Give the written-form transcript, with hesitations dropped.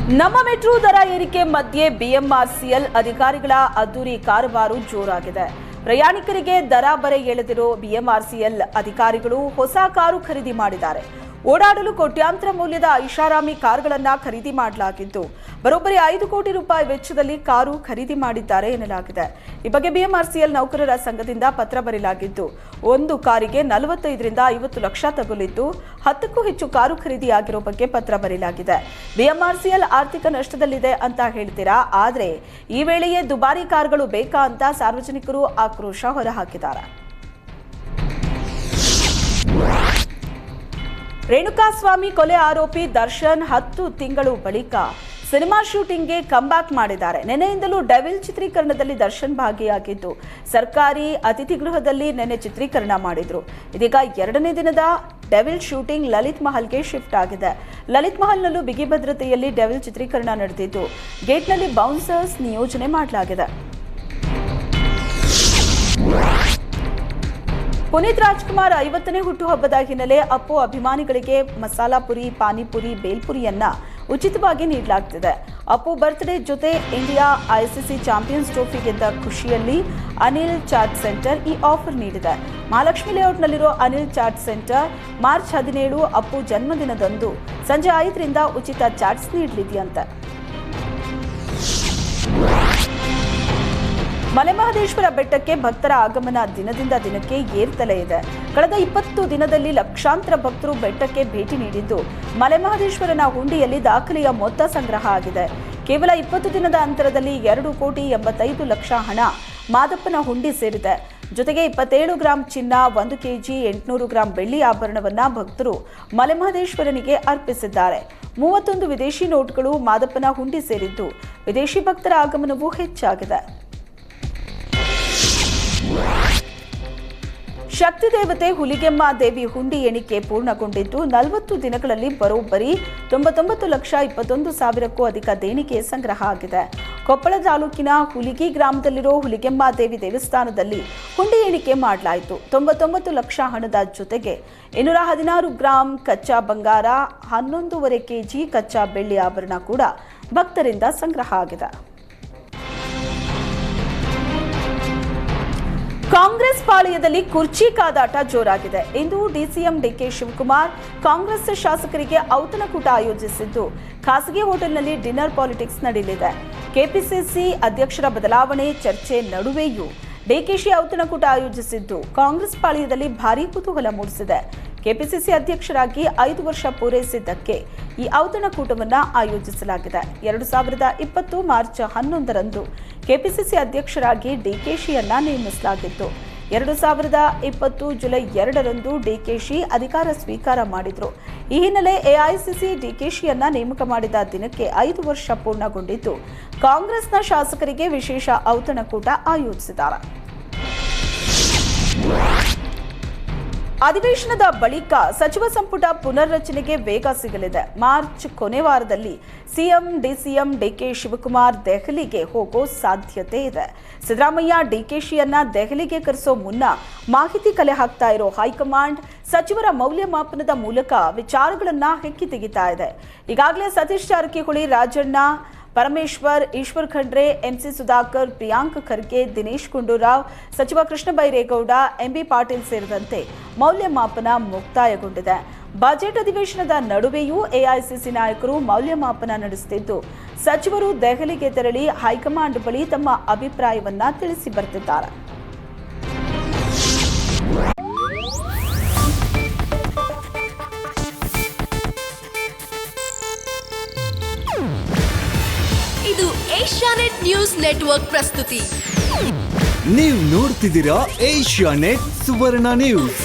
ನಮ್ಮ ಮೆಟ್ರೋ ದರ ಏರಿಕೆ ಮಧ್ಯೆ ಬಿಎಂಆರ್ಸಿಎಲ್ ಅಧಿಕಾರಿಗಳ ಅದ್ದೂರಿ ಕಾರುಬಾರು ಜೋರಾಗಿದೆ. ಪ್ರಯಾಣಿಕರಿಗೆ ದರ ಬರೆ ಎಳೆದಿರೋ ಬಿಎಂಆರ್ಸಿಎಲ್ ಅಧಿಕಾರಿಗಳು ಹೊಸ ಕಾರು ಖರೀದಿ ಮಾಡಿದ್ದಾರೆ. ಓಡಾಡಲು ಕೋಟ್ಯಾಂತರ ಮೌಲ್ಯದ ಐಷಾರಾಮಿ ಕಾರುಗಳನ್ನು ಖರೀದಿ ಮಾಡಲಾಗಿದ್ದು, ಬರೋಬ್ಬರಿ 5 ಕೋಟಿ ರೂಪಾಯಿ ವೆಚ್ಚದಲ್ಲಿ ಕಾರು ಖರೀದಿ ಮಾಡಿದ್ದಾರೆ ಎನ್ನಲಾಗಿದೆ. ಈ ಬಗ್ಗೆ ಬಿಎಂಆರ್ಸಿಎಲ್ ನೌಕರರ ಸಂಘದಿಂದ ಪತ್ರ ಬರೆಯಲಾಗಿದ್ದು, ಒಂದು ಕಾರಿಗೆ 45 ರಿಂದ 50 ಲಕ್ಷ ತಗುಲಿದ್ದು, 10ಕ್ಕೂ ಹೆಚ್ಚು ಕಾರು ಖರೀದಿಯಾಗಿರೋ ಬಗ್ಗೆ ಪತ್ರ ಬರೆಯಲಾಗಿದೆ. ಬಿಎಂಆರ್ಸಿಎಲ್ ಆರ್ಥಿಕ ನಷ್ಟದಲ್ಲಿದೆ ಅಂತ ಹೇಳ್ತೀರಾ, ಆದರೆ ಈ ವೇಳೆಯೇ ದುಬಾರಿ ಕಾರುಗಳು ಬೇಕಾ ಅಂತ ಸಾರ್ವಜನಿಕರು ಆಕ್ರೋಶ ಹೊರಹಾಕಿದ್ದಾರೆ. ರೇಣುಕಾಸ್ವಾಮಿ ಕೊಲೆ ಆರೋಪಿ ದರ್ಶನ್ 10 ತಿಂಗಳು ಬಳಿಕ ಸಿನಿಮಾ ಶೂಟಿಂಗ್ಗೆ ಕಂಬ್ಯಾಕ್ ಮಾಡಿದ್ದಾರೆ. ನೆನೆಯಿಂದಲೂ ಡೆವಿಲ್ ಚಿತ್ರೀಕರಣದಲ್ಲಿ ದರ್ಶನ್ ಭಾಗಿಯಾಗಿದ್ದು, ಸರ್ಕಾರಿ ಅತಿಥಿ ಗೃಹದಲ್ಲಿ ನೆನೆ ಚಿತ್ರೀಕರಣ ಮಾಡಿದ್ರು. ಇದೀಗ 2ನೇ ದಿನದ ಡೆವಿಲ್ ಶೂಟಿಂಗ್ ಲಲಿತ್ ಮಹಲ್ಗೆ ಶಿಫ್ಟ್ ಆಗಿದೆ. ಲಲಿತ್ ಮಹಲ್ನಲ್ಲೂ ಬಿಗಿ ಭದ್ರತೆಯಲ್ಲಿ ಡೆವಿಲ್ ಚಿತ್ರೀಕರಣ ನಡೆದಿದ್ದು, ಗೇಟ್ನಲ್ಲಿ ಬೌನ್ಸರ್ಸ್ ನಿಯೋಜನೆ ಮಾಡಲಾಗಿದೆ. ಪುನೀತ್ ರಾಜ್ಕುಮಾರ್ 50ನೇ ಹುಟ್ಟುಹಬ್ಬದ ಹಿನ್ನೆಲೆ ಅಪ್ಪು ಅಭಿಮಾನಿಗಳಿಗೆ ಮಸಾಲಾ ಪುರಿ, ಪಾನಿಪುರಿ, ಬೇಲ್ಪುರಿಯನ್ನ ಉಚಿತವಾಗಿ ನೀಡಲಾಗ್ತಿದೆ. ಅಪ್ಪು ಬರ್ತ್ಡೇ ಜೊತೆ ಇಂಡಿಯಾ ಐಸಿಸಿ ಚಾಂಪಿಯನ್ಸ್ ಟ್ರೋಫಿ ಗೆದ್ದ ಖುಷಿಯಲ್ಲಿ ಅನಿಲ್ ಚಾಟ್ ಸೆಂಟರ್ ಈ ಆಫರ್ ನೀಡಿದೆ. ಮಹಾಲಕ್ಷ್ಮಿ ಲೇಔಟ್ನಲ್ಲಿರೋ Anil chat centre March 17 Appu ಜನ್ಮದಿನದಂದು ಸಂಜೆ 5 ರಿಂದ ಉಚಿತ ಚಾಟ್ಸ್ ನೀಡಲಿದೆಯಂತೆ. ಮಲೆಮಹದೇಶ್ವರ ಬೆಟ್ಟಕ್ಕೆ ಭಕ್ತರ ಆಗಮನ ದಿನದಿಂದ ದಿನಕ್ಕೆ ಏರ್ತಲೇ ಇದೆ. ಕಳೆದ 20 ದಿನದಲ್ಲಿ ಲಕ್ಷಾಂತರ ಭಕ್ತರು ಬೆಟ್ಟಕ್ಕೆ ಭೇಟಿ ನೀಡಿದ್ದು, ಮಲೆಮಹದೇಶ್ವರನ ಹುಂಡಿಯಲ್ಲಿ ದಾಖಲೆಯ ಮೊತ್ತ ಸಂಗ್ರಹ ಆಗಿದೆ. ಕೇವಲ 20 ದಿನದ ಅಂತರದಲ್ಲಿ 2 ಕೋಟಿ 85 ಲಕ್ಷ ಹಣ ಮಾದಪ್ಪನ ಹುಂಡಿ ಸೇರಿದೆ. ಜೊತೆಗೆ 27 ಗ್ರಾಂ ಚಿನ್ನ, 1 ಕೆಜಿ 800 ಗ್ರಾಂ ಬೆಳ್ಳಿ ಆಭರಣವನ್ನ ಭಕ್ತರು ಮಲೆಮಹದೇಶ್ವರನಿಗೆ ಅರ್ಪಿಸಿದ್ದಾರೆ. 31 ವಿದೇಶಿ ನೋಟ್ಗಳು ಮಾದಪ್ಪನ ಹುಂಡಿ ಸೇರಿದ್ದು, ವಿದೇಶಿ ಭಕ್ತರ ಆಗಮನವೂ ಹೆಚ್ಚಾಗಿದೆ. ಶಕ್ತಿ ದೇವತೆ ಹುಲಿಗೆಮ್ಮ ದೇವಿ ಹುಂಡಿ ಎಣಿಕೆ ಪೂರ್ಣಗೊಂಡಿದ್ದು, 40 ದಿನಗಳಲ್ಲಿ ಬರೋಬ್ಬರಿ 99,21,000ಕ್ಕೂ ಅಧಿಕ ದೇಣಿಗೆ ಸಂಗ್ರಹ ಆಗಿದೆ. ಕೊಪ್ಪಳ ತಾಲೂಕಿನ ಹುಲಿಗಿ ಗ್ರಾಮದಲ್ಲಿರೋ ಹುಲಿಗೆಮ್ಮ ದೇವಿ ದೇವಸ್ಥಾನದಲ್ಲಿ ಹುಂಡಿ ಎಣಿಕೆ ಮಾಡಲಾಯಿತು. 99 ಲಕ್ಷ ಹಣದ ಜೊತೆಗೆ 216 ಗ್ರಾಂ ಕಚ್ಚಾ ಬಂಗಾರ, 11.5 ಕೆಜಿ ಕಚ್ಚಾ ಬೆಳ್ಳಿ ಆಭರಣ ಕೂಡ ಭಕ್ತರಿಂದ ಸಂಗ್ರಹ ಆಗಿದೆ. ಕಾಂಗ್ರೆಸ್ ಪಾಳೆಯದಲ್ಲಿ ಕುರ್ಚಿ ಕಾದಾಟ ಜೋರಾಗಿದೆ. ಇಂದು ಡಿಸಿಎಂ ಡಿಕೆ ಶಿವಕುಮಾರ್ ಕಾಂಗ್ರೆಸ್ ಶಾಸಕರಿಗೆ ಔತಣಕೂಟ ಆಯೋಜಿಸಿದ್ದು, ಖಾಸಗಿ ಹೋಟೆಲ್ನಲ್ಲಿ ಡಿನ್ನರ್ ಪಾಲಿಟಿಕ್ಸ್ ನಡೆಯಲಿದೆ. ಕೆಪಿಸಿಸಿ ಅಧ್ಯಕ್ಷರ ಬದಲಾವಣೆ ಚರ್ಚೆ ನಡುವೆಯೂ ಡಿಕೆಶಿ ಔತಣಕೂಟ ಆಯೋಜಿಸಿದ್ದು, ಕಾಂಗ್ರೆಸ್ ಪಾಳೆಯದಲ್ಲಿ ಭಾರೀ ಕುತೂಹಲ ಮೂಡಿಸಿದೆ. ಕೆಪಿಸಿಸಿ ಅಧ್ಯಕ್ಷರಾಗಿ 5 ವರ್ಷ ಪೂರೈಸಿದ್ದಕ್ಕೆ ಈ ಔತಣಕೂಟವನ್ನು ಆಯೋಜಿಸಲಾಗಿದೆ. 2020 ಮಾರ್ಚ್ 11ರಂದು ಕೆಪಿಸಿಸಿ ಅಧ್ಯಕ್ಷರಾಗಿ ಡಿಕೆಶಿಯನ್ನ ನೇಮಿಸಲಾಗಿತ್ತು. 2020 ಜುಲೈ 2ರಂದು ಡಿಕೆಶಿ ಅಧಿಕಾರ ಸ್ವೀಕಾರ ಮಾಡಿದ್ರು. ಈ ಹಿನ್ನೆಲೆ ಎಐಸಿಸಿ ಡಿಕೆಶಿಯನ್ನ ನೇಮಕ ಮಾಡಿದ ದಿನಕ್ಕೆ 5 ವರ್ಷ ಪೂರ್ಣಗೊಂಡಿದ್ದು, ಕಾಂಗ್ರೆಸ್ನ ಶಾಸಕರಿಗೆ ವಿಶೇಷ ಔತಣಕೂಟ ಆಯೋಜಿಸಿದ್ದಾರೆ. ಅಧಿವೇಶನದ ಬಳಿಕ ಸಚಿವ ಸಂಪುಟ ಪುನರ್ರಚನೆಗೆ ವೇಗ ಸಿಗಲಿದೆ. ಮಾರ್ಚ್ ಕೊನೆ ವಾರದಲ್ಲಿ ಸಿಎಂ ಡಿಸಿಎಂ ಡಿಕೆ ಶಿವಕುಮಾರ್ ದೆಹಲಿಗೆ ಹೋಗೋ ಸಾಧ್ಯತೆ ಇದೆ. ಸಿದ್ದರಾಮಯ್ಯ ಡಿಕೆಶಿಯನ್ನ ದೆಹಲಿಗೆ ಕರೆಸೋ ಮುನ್ನ ಮಾಹಿತಿ ಕಲೆ ಹಾಕ್ತಾ ಇರೋ ಹೈಕಮಾಂಡ್ ಸಚಿವರ ಮೌಲ್ಯಮಾಪನದ ಮೂಲಕ ವಿಚಾರಗಳನ್ನ ಹೆಕ್ಕಿ ತೆಗಿತಾ ಇದೆ. ಈಗಾಗಲೇ ಸತೀಶ್ ಜಾರಕಿಹೊಳಿ, ರಾಜಣ್ಣ, ಪರಮೇಶ್ವರ್, ಈಶ್ವರ್ ಖಂಡ್ರೆ, ಎಂಸಿ ಸುಧಾಕರ್, ಪ್ರಿಯಾಂಕ್ ಖರ್ಗೆ, ದಿನೇಶ್ ಗುಂಡೂರಾವ್, ಸಚಿವ ಕೃಷ್ಣ ಬೈರೇಗೌಡ, ಎಂಬಿ ಪಾಟೀಲ್ ಸೇರಿದಂತೆ ಮೌಲ್ಯಮಾಪನ ಮುಕ್ತಾಯಗೊಂಡಿದೆ. ಬಜೆಟ್ ಅಧಿವೇಶನದ ನಡುವೆಯೂ ಎಐಸಿಸಿ ನಾಯಕರು ಮೌಲ್ಯಮಾಪನ ನಡೆಸುತ್ತಿದ್ದು, ಸಚಿವರು ದೆಹಲಿಗೆ ತೆರಳಿ ಹೈಕಮಾಂಡ್ ಬಳಿ ತಮ್ಮ ಅಭಿಪ್ರಾಯವನ್ನ ತಿಳಿಸಿ ಬರ್ತಿದ್ದಾರೆ. ಇದು ಏಷ್ಯಾನೆಟ್ ನ್ಯೂಸ್ ನೆಟ್ವರ್ಕ್ ಪ್ರಸ್ತುತಿ. ನೀವು ನೋಡ್ತಿದ್ದೀರಾ ಏಷ್ಯಾನೆಟ್ ಸುವರ್ಣ ನ್ಯೂಸ್.